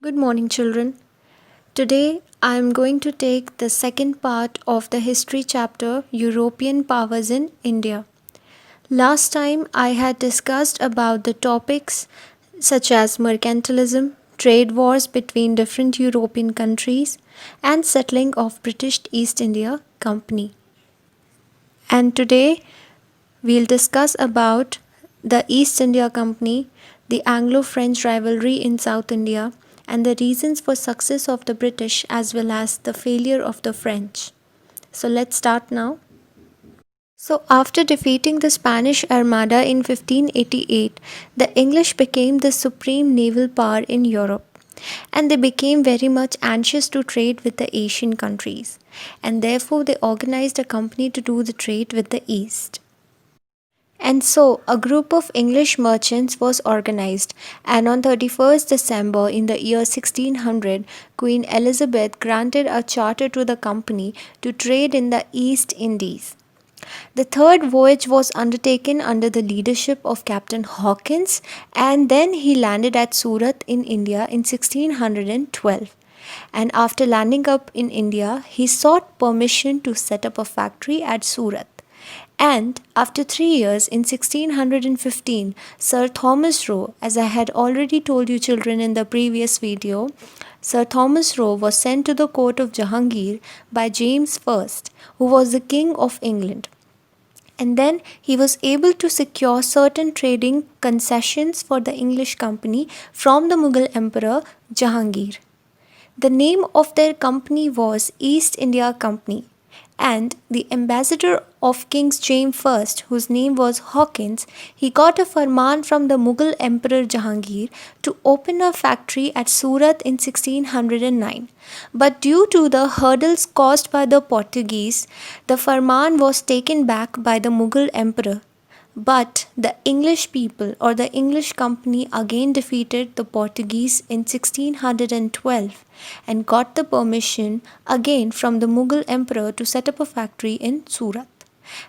Good morning, children. Today I am going to take the second part of the history chapter European Powers in India. Last time I had discussed about the topics such as mercantilism, trade wars between different European countries, and settling of British East India Company. And today we'll discuss about the East India Company, the Anglo-French rivalry in South India, and the reasons for success of the British as well as the failure of the French. So let's start now. So after defeating the Spanish Armada in 1588, the English became the supreme naval power in Europe. And they became very much anxious to trade with the Asian countries, and therefore they organized a company to do the trade with the East. And so a group of English merchants was organized, and on 31st December in the year 1600, Queen Elizabeth granted a charter to the company to trade in the East Indies. The third voyage was undertaken under the leadership of Captain Hawkins, and then he landed at Surat in India in 1612. And after landing up in India, he sought permission to set up a factory at Surat. And after 3 years, in 1615, Sir Thomas Roe, as I had already told you children in the previous video, Sir Thomas Roe was sent to the court of Jahangir by James I, who was the King of England. And then he was able to secure certain trading concessions for the English company from the Mughal Emperor Jahangir. The name of their company was East India Company, and the ambassador of King James I, whose name was Hawkins, he got a farman from the Mughal Emperor Jahangir to open a factory at Surat in 1609. But due to the hurdles caused by the Portuguese, the farman was taken back by the Mughal Emperor. But the English people or the English company again defeated the Portuguese in 1612 and got the permission again from the Mughal emperor to set up a factory in Surat.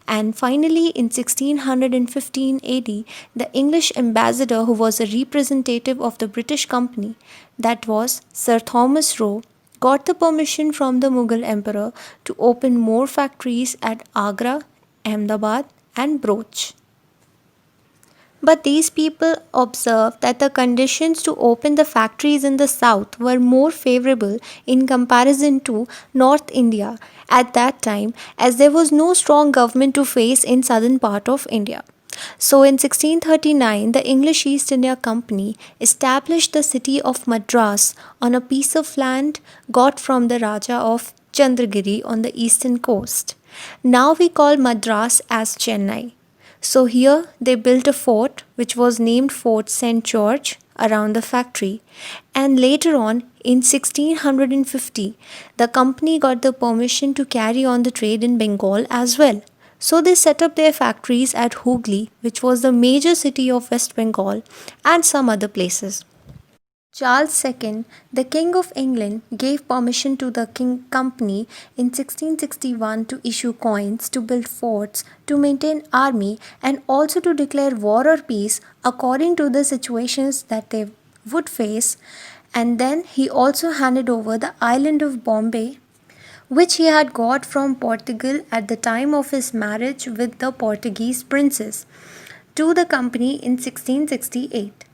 And finally, in 1615 AD, the English ambassador, who was a representative of the British company, that was Sir Thomas Roe, got the permission from the Mughal emperor to open more factories at Agra, Ahmedabad, and Broch. But these people observed that the conditions to open the factories in the south were more favorable in comparison to North India at that time, as there was no strong government to face in southern part of India. So in 1639, the English East India Company established the city of Madras on a piece of land got from the Raja of Chandragiri on the eastern coast. Now we call Madras as Chennai. So here they built a fort which was named Fort St. George around the factory, and later on in 1650 the company got the permission to carry on the trade in Bengal as well. So they set up their factories at Hooghly, which was the major city of West Bengal, and some other places. Charles II, the King of England, gave permission to the King Company in 1661 to issue coins, to build forts, to maintain army, and also to declare war or peace according to the situations that they would face. And then he also handed over the island of Bombay, which he had got from Portugal at the time of his marriage with the Portuguese princess, to the company in 1668.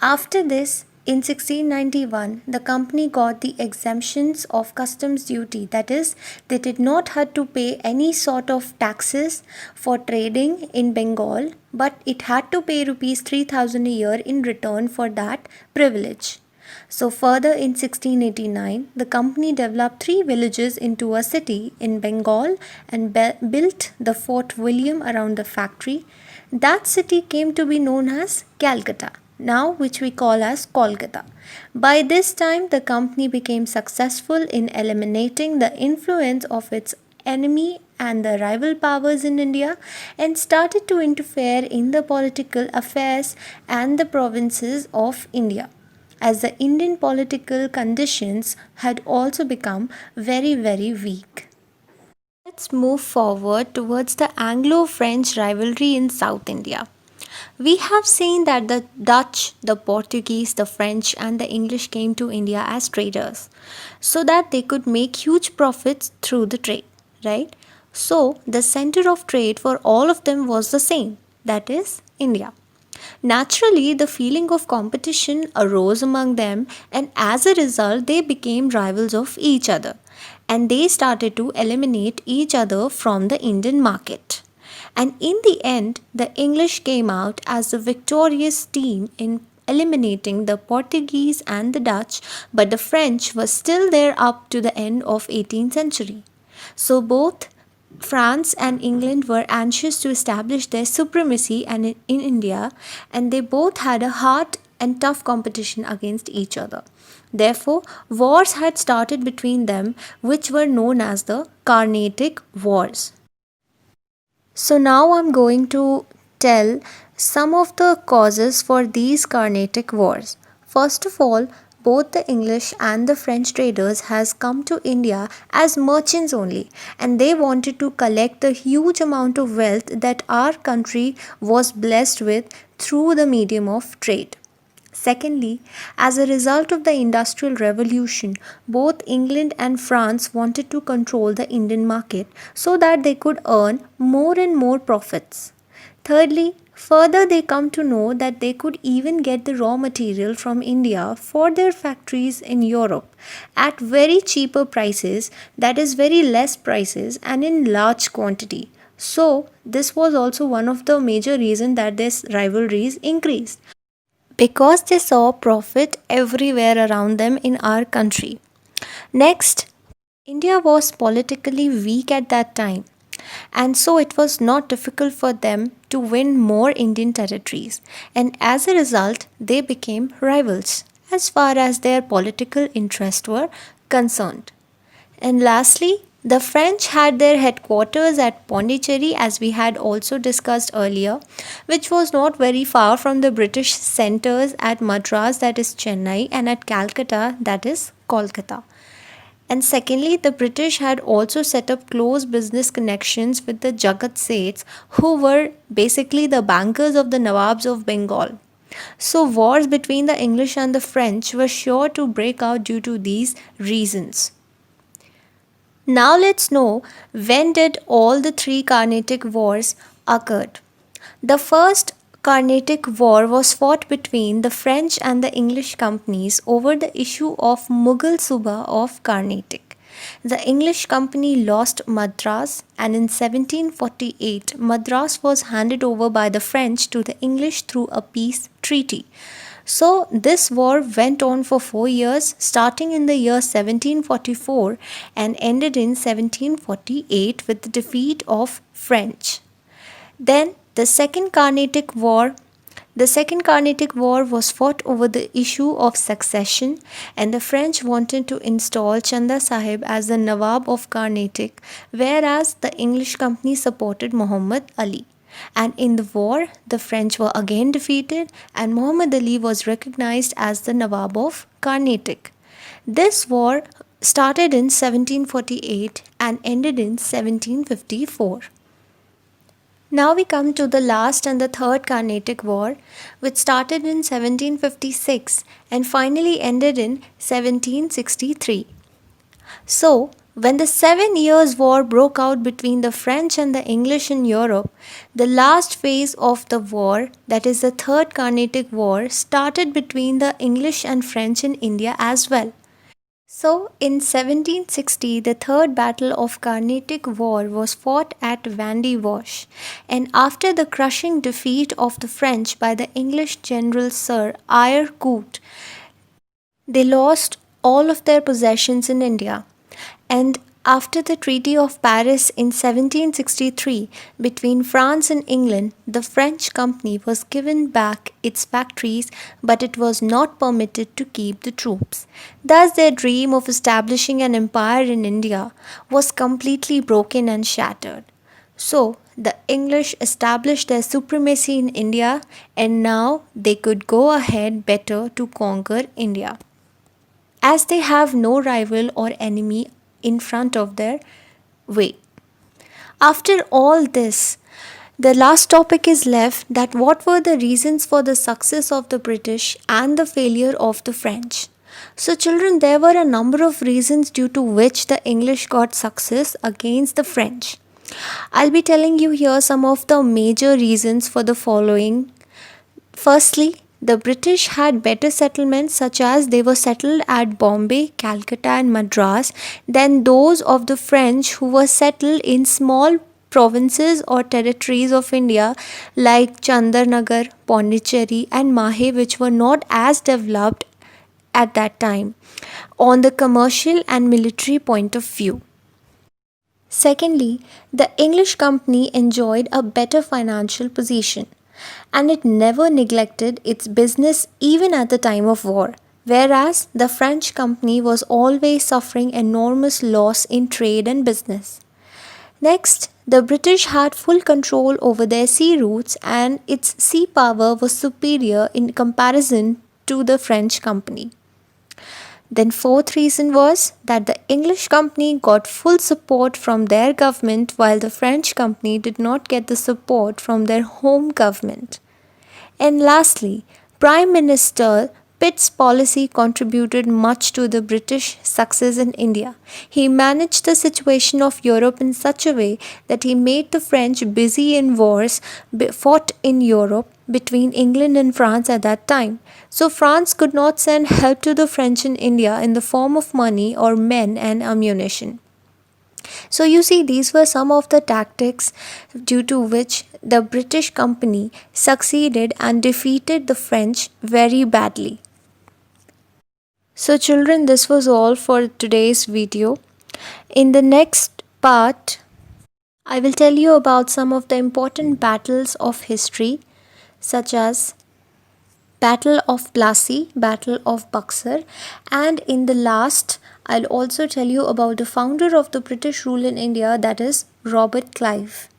After this, in 1691, the company got the exemptions of customs duty, that is, they did not have to pay any sort of taxes for trading in Bengal, but it had to pay rupees 3,000 a year in return for that privilege. So further in 1689, the company developed 3 villages into a city in Bengal and built the Fort William around the factory. That city came to be known as Calcutta, now which we call as Kolkata. By this time, the company became successful in eliminating the influence of its enemy and the rival powers in India, and started to interfere in the political affairs and the provinces of India, as the Indian political conditions had also become very, very weak. Let's move forward towards the Anglo-French rivalry in South India. We have seen that the Dutch, the Portuguese, the French, and the English came to India as traders so that they could make huge profits through the trade, right? So, the center of trade for all of them was the same, that is, India. Naturally, the feeling of competition arose among them, and as a result, they became rivals of each other and they started to eliminate each other from the Indian market. And in the end, the English came out as the victorious team in eliminating the Portuguese and the Dutch, but the French were still there up to the end of 18th century. So both France and England were anxious to establish their supremacy in India, and they both had a hard and tough competition against each other. Therefore, wars had started between them, which were known as the Carnatic Wars. So, now I'm going to tell some of the causes for these Carnatic Wars. First of all, both the English and the French traders has come to India as merchants only, and they wanted to collect the huge amount of wealth that our country was blessed with through the medium of trade. Secondly, as a result of the Industrial Revolution, both England and France wanted to control the Indian market so that they could earn more and more profits. Thirdly, further they come to know that they could even get the raw material from India for their factories in Europe at very cheaper prices, that is very less prices and in large quantity. So, this was also one of the major reasons that this rivalries increased because they saw profit everywhere around them in our country. Next, India was politically weak at that time, and so it was not difficult for them to win more Indian territories, and as a result, they became rivals as far as their political interests were concerned. And lastly, the French had their headquarters at Pondicherry, as we had also discussed earlier, which was not very far from the British centers at Madras, that is Chennai, and at Calcutta, that is Kolkata. And secondly, the British had also set up close business connections with the Jagat Seths, who were basically the bankers of the Nawabs of Bengal. So, wars between the English and the French were sure to break out due to these reasons. Now let's know when did all the three Carnatic wars occurred. The first Carnatic War was fought between the French and the English companies over the issue of Mughal Suba of Carnatic. The English company lost Madras, and in 1748 Madras was handed over by the French to the English through a peace treaty. So, this war went on for 4 years, starting in the year 1744 and ended in 1748 with the defeat of French. Then, the Second Carnatic War was fought over the issue of succession, and the French wanted to install Chanda Sahib as the Nawab of Carnatic, whereas the English company supported Muhammad Ali. And in the war, the French were again defeated, and Muhammad Ali was recognized as the Nawab of Carnatic. This war started in 1748 and ended in 1754. Now we come to the last and the third Carnatic War, which started in 1756 and finally ended in 1763. So, when the 7 Years' War broke out between the French and the English in Europe, the last phase of the war, that is the Third Carnatic War, started between the English and French in India as well. So, in 1760, the Third Battle of Carnatic War was fought at Vandy Wash, and after the crushing defeat of the French by the English General Sir Eyre Coote, they lost all of their possessions in India. And after the Treaty of Paris in 1763 between France and England, the French company was given back its factories, but it was not permitted to keep the troops. Thus, their dream of establishing an empire in India was completely broken and shattered. So, the English established their supremacy in India, and now they could go ahead better to conquer India, as they have no rival or enemy in front of their way. After all this, The last topic is left, that what were the reasons for the success of the British and the failure of the French. So children, there were a number of reasons due to which the English got success against the French. I'll be telling you here some of the major reasons for the following. Firstly, the British had better settlements, such as they were settled at Bombay, Calcutta, and Madras, than those of the French, who were settled in small provinces or territories of India like Chandarnagar, Pondicherry, and Mahe, which were not as developed at that time on the commercial and military point of view. Secondly, the English company enjoyed a better financial position, and it never neglected its business even at the time of war, whereas the French company was always suffering enormous loss in trade and business. Next, the British had full control over their sea routes, and its sea power was superior in comparison to the French company. Then fourth reason was that the English company got full support from their government, while the French company did not get the support from their home government. And lastly, Prime Minister Pitt's policy contributed much to the British success in India. He managed the situation of Europe in such a way that he made the French busy in wars fought in Europe between England and France at that time. So France could not send help to the French in India in the form of money or men and ammunition. So you see, these were some of the tactics due to which the British company succeeded and defeated the French very badly. So children, this was all for today's video. In the next part, I will tell you about some of the important battles of history, such as Battle of Plassey, Battle of Buxar, and in the last, I'll also tell you about the founder of the British rule in India, that is Robert Clive.